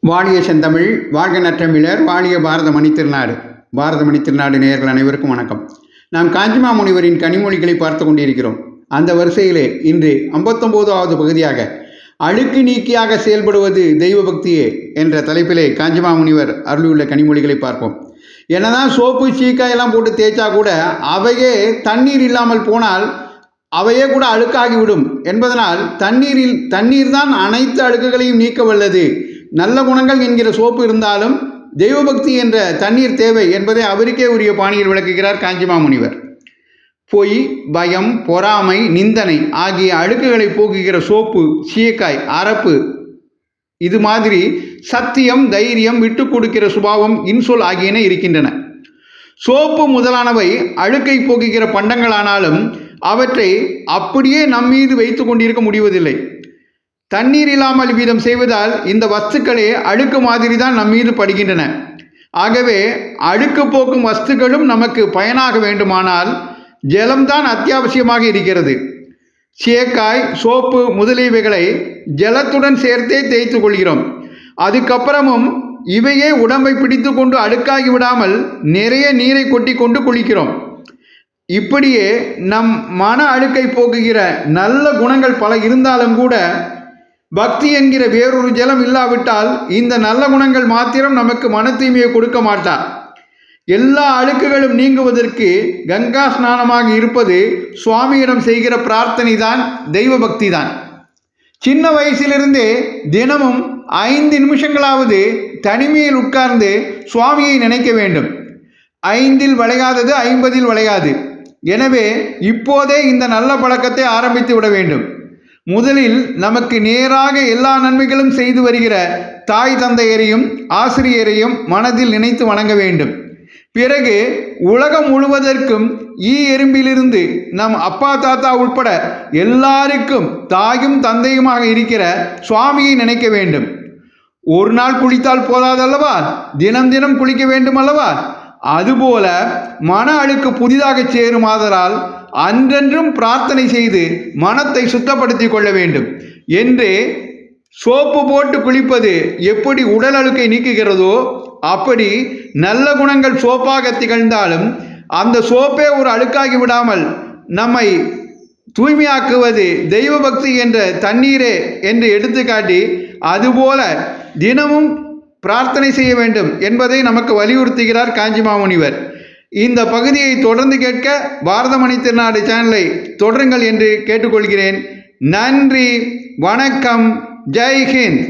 வாழிய செந்தமிழ், வாழ்க நற்றமிழர், வாழிய பாரத மணித்திருநாடு. பாரத மணித்திருநாடு நேயர்கள் அனைவருக்கும் வணக்கம். நாம் காஞ்சிமா முனிவரின் கனிமொழிகளை பார்த்து கொண்டிருக்கிறோம். அந்த வரிசையிலே இன்று 59வது பகுதியாக அழுக்கு நீக்கியாக செயல்படுவது தெய்வ பக்தியே என்ற தலைப்பிலே காஞ்சிமா முனிவர் அருளியுள்ள கனிமொழிகளை பார்ப்போம். என்னதான் சோப்பு சீக்காயெல்லாம் போட்டு தேய்ச்சா கூட அவையே தண்ணீர் இல்லாமல் போனால் அவையே கூட அழுக்காகிவிடும் என்பதனால் தண்ணீர் தான் அனைத்து அழுக்குகளையும் நீக்க வல்லது. நல்ல குணங்கள் என்கிற சோப்பு இருந்தாலும் தெய்வபக்தி என்ற தண்ணீர் தேவை என்பதை அவருக்கே உரிய பாணியில் விளக்குகிறார் காஞ்சிமா முனிவர். பொய், பயம், பொறாமை, நிந்தனை ஆகிய அழுக்குகளை போக்குகிற சோப்பு, சீயக்காய், அரப்பு, இது மாதிரி சத்தியம், தைரியம், விட்டு கொடுக்கிற சுபாவம், இன்சொல் ஆகியன இருக்கின்றன. சோப்பு முதலானவை அழுக்கை போக்குகிற பண்டங்களானாலும் அவற்றை அப்படியே நம்மீது வைத்து கொண்டிருக்க முடிவதில்லை. தண்ணீர் இல்லாமல் வீதம் செய்வதால் இந்த வஸ்துக்களே அழுக்கு மாதிரி தான் நம்மீது படுகின்றன. ஆகவே அழுக்கு போக்கும் வஸ்துக்களும் நமக்கு பயனாக வேண்டுமானால் ஜலம்தான் அத்தியாவசியமாக இருக்கிறது. சீயக்காய், சோப்பு முதலியவைகளை ஜலத்துடன் சேர்த்தே தேய்த்து கொள்கிறோம். அதுக்கப்புறமும் இவையே உடம்பை பிடித்து கொண்டு அழுக்காகி விடாமல் நிறைய நீரை கொட்டி கொண்டு குளிக்கிறோம். இப்படியே நம் மன அழுக்கை போக்குகிற நல்ல குணங்கள் பல இருந்தாலும் கூட பக்தி என்கிற வேறொரு ஜலம் இல்லாவிட்டால் இந்த நல்ல குணங்கள் மாத்திரம் நமக்கு மன தூய்மையை கொடுக்க மாட்டார். எல்லா அழுக்குகளும் நீங்குவதற்கு கங்கா ஸ்நானமாக இருப்பது சுவாமியிடம் செய்கிற பிரார்த்தனை தான் தெய்வ பக்தி தான். சின்ன வயசிலிருந்தே தினமும் 5 நிமிஷங்களாவது தனிமையில் உட்கார்ந்து சுவாமியை நினைக்க வேண்டும். 5இல் விளையாதது 50இல் விளையாது. எனவே இப்போதே இந்த நல்ல பழக்கத்தை ஆரம்பித்து விட வேண்டும். முதலில் நமக்கு நேராக எல்லா நன்மைகளும் செய்து வருகிற தாய் தந்தையரையும் ஆசிரியரையும் மனதில் நினைத்து வணங்க வேண்டும். பிறகு உலகம் முழுவதற்கும் எறும்பிலிருந்து நம் அப்பா தாத்தா உட்பட எல்லாருக்கும் தாயும் தந்தையுமாக இருக்கிற சுவாமியை நினைக்க வேண்டும். ஒரு நாள் குளித்தால் போதாதல்லவா, தினம் தினம் குளிக்க வேண்டும் அல்லவா? அதுபோல மன அழுக்கு புதிதாக சேருமாதலால் அன்றென்றும் பிரார்த்தனை செய்து மனத்தை சுத்தப்படுத்தி கொள்ள வேண்டும். என்று சோப்பு போட்டு குளிப்பது எப்படி உடல் அழுக்கை நீக்குகிறதோ அப்படி நல்ல குணங்கள் சோப்பாக திகழ்ந்தாலும் அந்த சோப்பே ஒரு அழுக்காகி விடாமல் நம்மை தூய்மையாக்குவது தெய்வ பக்தி என்ற தண்ணீரே என்று எடுத்துக்காட்டி அதுபோல தினமும் பிரார்த்தனை செய்ய வேண்டும் என்பதை நமக்கு வலியுறுத்துகிறார் காஞ்சிமா முனிவர். இந்த பகுதியை தொடர்ந்து கேட்க பாரத மணித்திருநாடு சேனலை தொடருங்கள் என்று கேட்டுக்கொள்கிறேன். நன்றி, வணக்கம், ஜெய் ஹிந்த்.